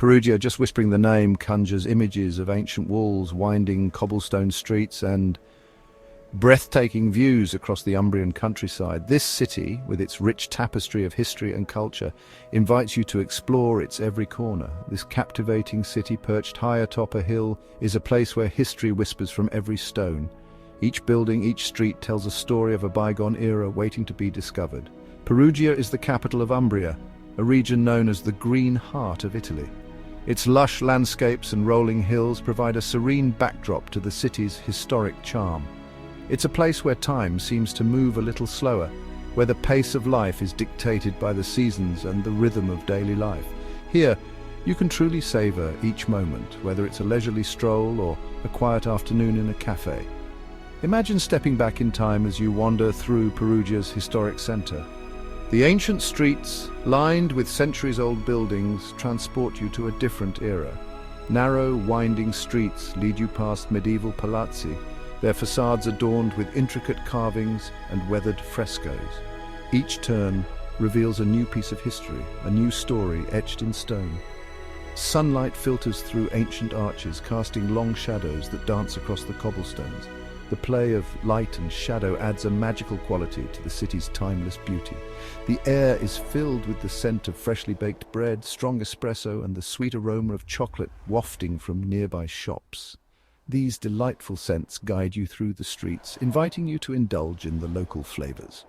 Perugia, just whispering the name, conjures images of ancient walls, winding cobblestone streets, and breathtaking views across the Umbrian countryside. This city, with its rich tapestry of history and culture, invites you to explore its every corner. This captivating city, perched high atop a hill, is a place where history whispers from every stone. Each building, each street tells a story of a bygone era waiting to be discovered. Perugia is the capital of Umbria, a region known as the Green Heart of Italy. Its lush landscapes and rolling hills provide a serene backdrop to the city's historic charm. It's a place where time seems to move a little slower, where the pace of life is dictated by the seasons and the rhythm of daily life. Here, you can truly savor each moment, whether it's a leisurely stroll or a quiet afternoon in a cafe. Imagine stepping back in time as you wander through Perugia's historic center. The ancient streets, lined with centuries-old buildings, transport you to a different era. Narrow, winding streets lead you past medieval palazzi, their facades adorned with intricate carvings and weathered frescoes. Each turn reveals a new piece of history, a new story etched in stone. Sunlight filters through ancient arches, casting long shadows that dance across the cobblestones. The play of light and shadow adds a magical quality to the city's timeless beauty. The air is filled with the scent of freshly baked bread, strong espresso, and the sweet aroma of chocolate wafting from nearby shops. These delightful scents guide you through the streets, inviting you to indulge in the local flavors.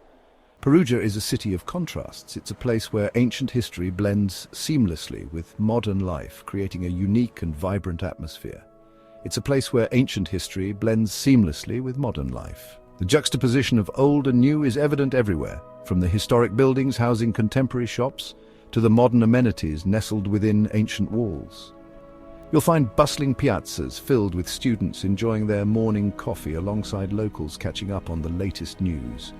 Perugia is a city of contrasts. It's a place where ancient history blends seamlessly with modern life, creating a unique and vibrant atmosphere. It's a place where ancient history blends seamlessly with modern life. The juxtaposition of old and new is evident everywhere, from the historic buildings housing contemporary shops to the modern amenities nestled within ancient walls. You'll find bustling piazzas filled with students enjoying their morning coffee alongside locals catching up on the latest news.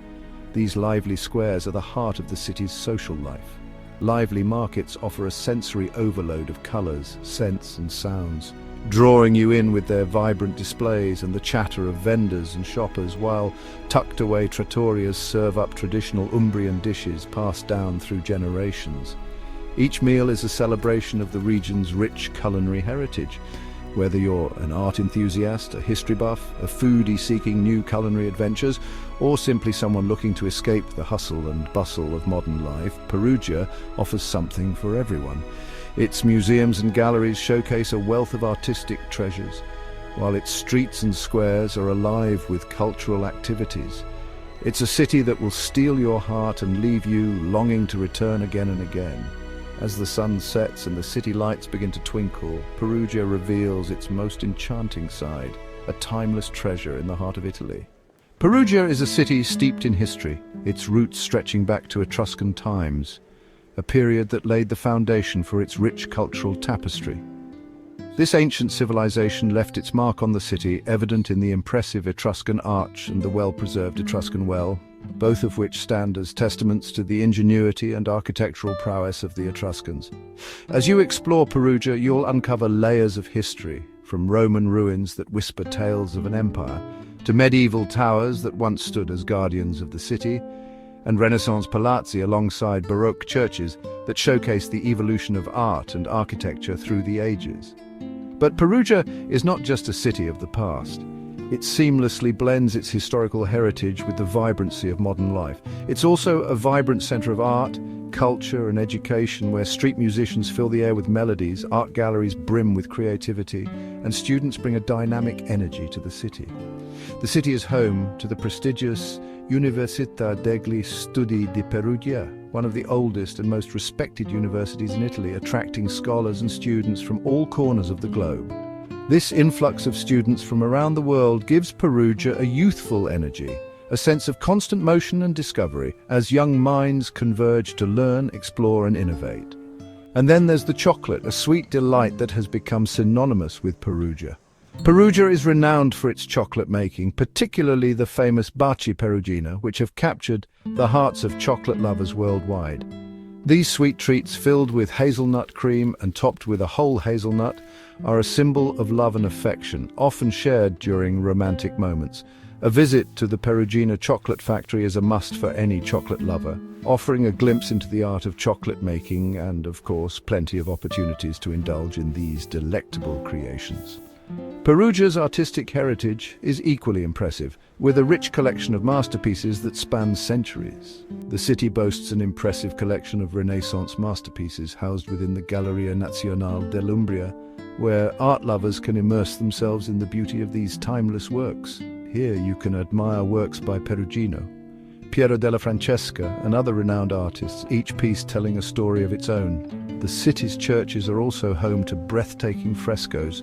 These lively squares are the heart of the city's social life. Lively markets offer a sensory overload of colors, scents, and sounds, drawing you in with their vibrant displays and the chatter of vendors and shoppers, while tucked-away trattorias serve up traditional Umbrian dishes passed down through generations. Each meal is a celebration of the region's rich culinary heritage. Whether you're an art enthusiast, a history buff, a foodie seeking new culinary adventures, or simply someone looking to escape the hustle and bustle of modern life, Perugia offers something for everyone. Its museums and galleries showcase a wealth of artistic treasures, while its streets and squares are alive with cultural activities. It's a city that will steal your heart and leave you longing to return again and again. As the sun sets and the city lights begin to twinkle, Perugia reveals its most enchanting side, a timeless treasure in the heart of Italy. Perugia is a city steeped in history, its roots stretching back to Etruscan times, a period that laid the foundation for its rich cultural tapestry. This ancient civilization left its mark on the city, evident in the impressive Etruscan arch and the well-preserved Etruscan well, both of which stand as testaments to the ingenuity and architectural prowess of the Etruscans. As you explore Perugia, you'll uncover layers of history, from Roman ruins that whisper tales of an empire, to medieval towers that once stood as guardians of the city, and Renaissance palazzi alongside Baroque churches that showcase the evolution of art and architecture through the ages. But Perugia is not just a city of the past. It seamlessly blends its historical heritage with the vibrancy of modern life. It's also a vibrant center of art, culture, and education, where street musicians fill the air with melodies, art galleries brim with creativity, and students bring a dynamic energy to the city. The city is home to the prestigious Università degli Studi di Perugia, one of the oldest and most respected universities in Italy, attracting scholars and students from all corners of the globe. This influx of students from around the world gives Perugia a youthful energy, a sense of constant motion and discovery, as young minds converge to learn, explore, and innovate. And then there's the chocolate, a sweet delight that has become synonymous with Perugia. Perugia is renowned for its chocolate making, particularly the famous Baci Perugina, which have captured the hearts of chocolate lovers worldwide. These sweet treats, filled with hazelnut cream and topped with a whole hazelnut, are a symbol of love and affection, often shared during romantic moments. A visit to the Perugina chocolate factory is a must for any chocolate lover, offering a glimpse into the art of chocolate making and, of course, plenty of opportunities to indulge in these delectable creations. Perugia's artistic heritage is equally impressive, with a rich collection of masterpieces that spans centuries. The city boasts an impressive collection of Renaissance masterpieces housed within the Galleria Nazionale dell'Umbria, where art lovers can immerse themselves in the beauty of these timeless works. Here you can admire works by Perugino, Piero della Francesca and other renowned artists, each piece telling a story of its own. The city's churches are also home to breathtaking frescoes,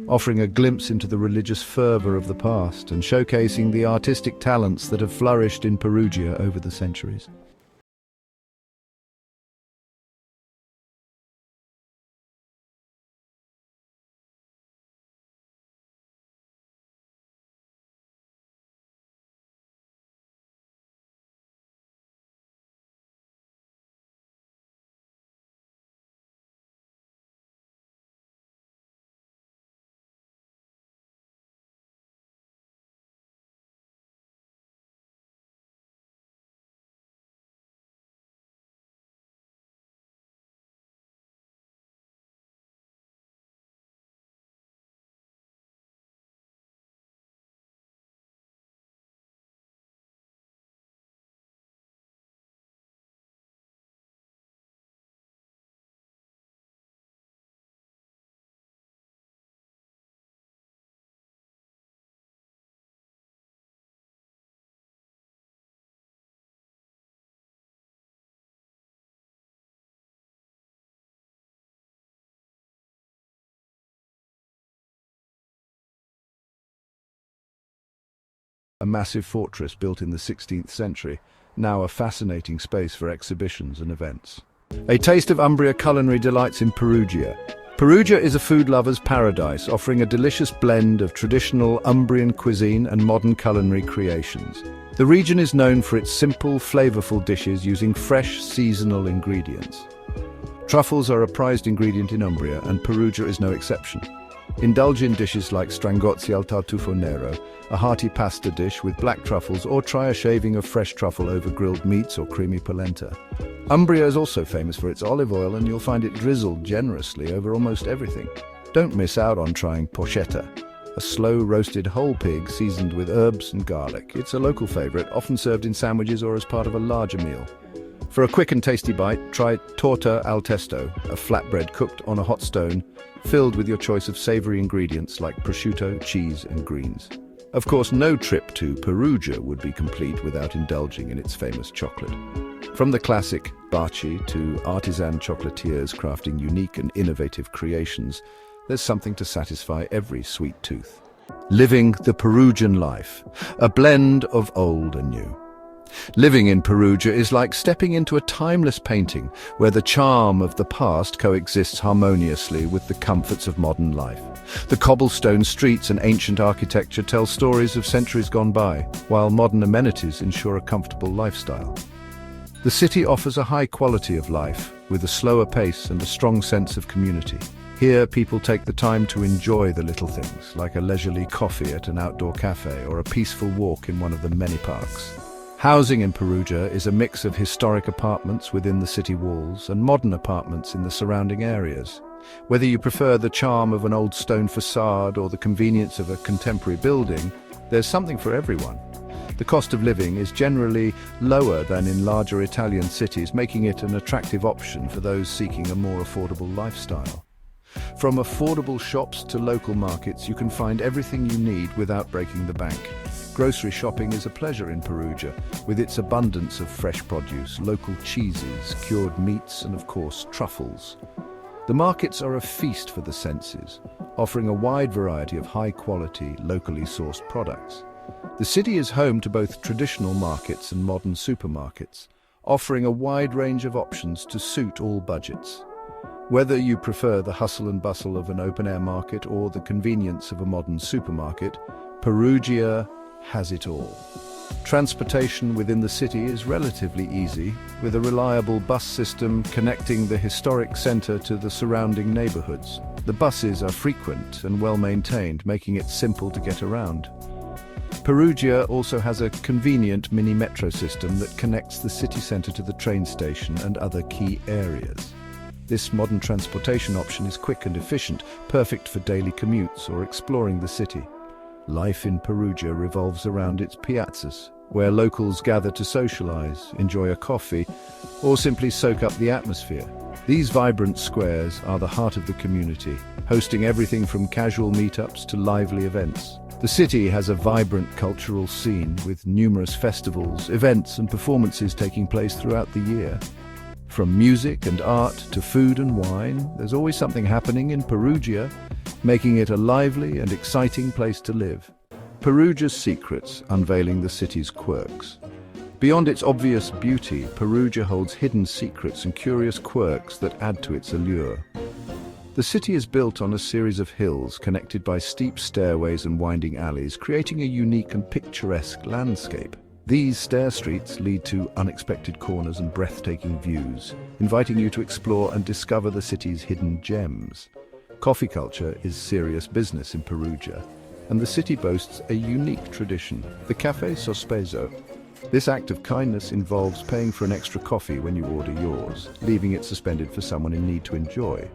offering a glimpse into the religious fervor of the past and showcasing the artistic talents that have flourished in Perugia over the centuries. A massive fortress built in the 16th century, now a fascinating space for exhibitions and events. A taste of Umbria culinary delights in Perugia. Perugia is a food lover's paradise, offering a delicious blend of traditional Umbrian cuisine and modern culinary creations. The region is known for its simple, flavorful dishes using fresh, seasonal ingredients. Truffles are a prized ingredient in Umbria, and Perugia is no exception. Indulge in dishes like strangozzi al tartufo nero, a hearty pasta dish with black truffles, or try a shaving of fresh truffle over grilled meats or creamy polenta. Umbria is also famous for its olive oil, and you'll find it drizzled generously over almost everything. Don't miss out on trying porchetta, a slow-roasted whole pig seasoned with herbs and garlic. It's a local favorite, often served in sandwiches or as part of a larger meal. For a quick and tasty bite, try torta al testo, a flatbread cooked on a hot stone, filled with your choice of savory ingredients like prosciutto, cheese, and greens. Of course, no trip to Perugia would be complete without indulging in its famous chocolate. From the classic Baci to artisan chocolatiers crafting unique and innovative creations, there's something to satisfy every sweet tooth. Living the Perugian life, a blend of old and new. Living in Perugia is like stepping into a timeless painting where the charm of the past coexists harmoniously with the comforts of modern life. The cobblestone streets and ancient architecture tell stories of centuries gone by, while modern amenities ensure a comfortable lifestyle. The city offers a high quality of life, with a slower pace and a strong sense of community. Here, people take the time to enjoy the little things, like a leisurely coffee at an outdoor cafe or a peaceful walk in one of the many parks. Housing in Perugia is a mix of historic apartments within the city walls and modern apartments in the surrounding areas. Whether you prefer the charm of an old stone facade or the convenience of a contemporary building, there's something for everyone. The cost of living is generally lower than in larger Italian cities, making it an attractive option for those seeking a more affordable lifestyle. From affordable shops to local markets, you can find everything you need without breaking the bank. Grocery shopping is a pleasure in Perugia, with its abundance of fresh produce, local cheeses, cured meats, and of course, truffles. The markets are a feast for the senses, offering a wide variety of high-quality, locally sourced products. The city is home to both traditional markets and modern supermarkets, offering a wide range of options to suit all budgets. Whether you prefer the hustle and bustle of an open-air market or the convenience of a modern supermarket, Perugia has it all. Transportation within the city is relatively easy, with a reliable bus system connecting the historic centre to the surrounding neighbourhoods. The buses are frequent and well maintained, making it simple to get around. Perugia also has a convenient mini metro system that connects the city centre to the train station and other key areas. This modern transportation option is quick and efficient, perfect for daily commutes or exploring the city. Life in Perugia revolves around its piazzas, where locals gather to socialize, enjoy a coffee, or simply soak up the atmosphere. These vibrant squares are the heart of the community, hosting everything from casual meetups to lively events. The city has a vibrant cultural scene with numerous festivals, events and performances taking place throughout the year. From music and art to food and wine, there's always something happening in Perugia, making it a lively and exciting place to live. Perugia's secrets, unveiling the city's quirks. Beyond its obvious beauty, Perugia holds hidden secrets and curious quirks that add to its allure. The city is built on a series of hills connected by steep stairways and winding alleys, creating a unique and picturesque landscape. These stair streets lead to unexpected corners and breathtaking views, inviting you to explore and discover the city's hidden gems. Coffee culture is serious business in Perugia, and the city boasts a unique tradition, the Caffè Sospeso. This act of kindness involves paying for an extra coffee when you order yours, leaving it suspended for someone in need to enjoy.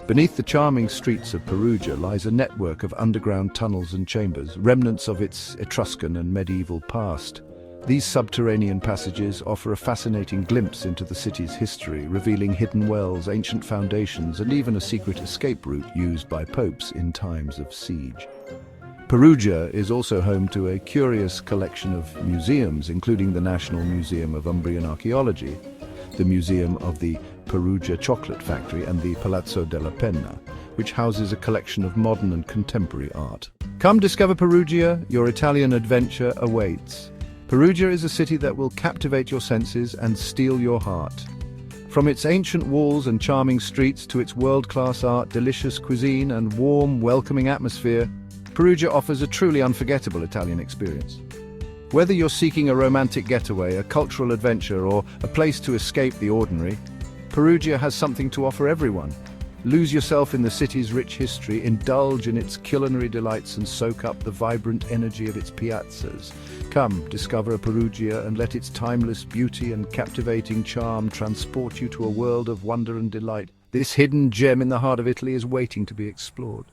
Beneath the charming streets of Perugia lies a network of underground tunnels and chambers, remnants of its Etruscan and medieval past. These subterranean passages offer a fascinating glimpse into the city's history, revealing hidden wells, ancient foundations, and even a secret escape route used by popes in times of siege. Perugia is also home to a curious collection of museums, including the National Museum of Umbrian Archaeology, the Museum of the EuroChocolate Factory, and the Palazzo della Penna, which houses a collection of modern and contemporary art. Come discover Perugia, your Italian adventure awaits. Perugia is a city that will captivate your senses and steal your heart. From its ancient walls and charming streets to its world-class art, delicious cuisine, and warm, welcoming atmosphere, Perugia offers a truly unforgettable Italian experience. Whether you're seeking a romantic getaway, a cultural adventure, or a place to escape the ordinary, Perugia has something to offer everyone. Lose yourself in the city's rich history, indulge in its culinary delights, and soak up the vibrant energy of its piazzas. Come, discover Perugia and let its timeless beauty and captivating charm transport you to a world of wonder and delight. This hidden gem in the heart of Italy is waiting to be explored.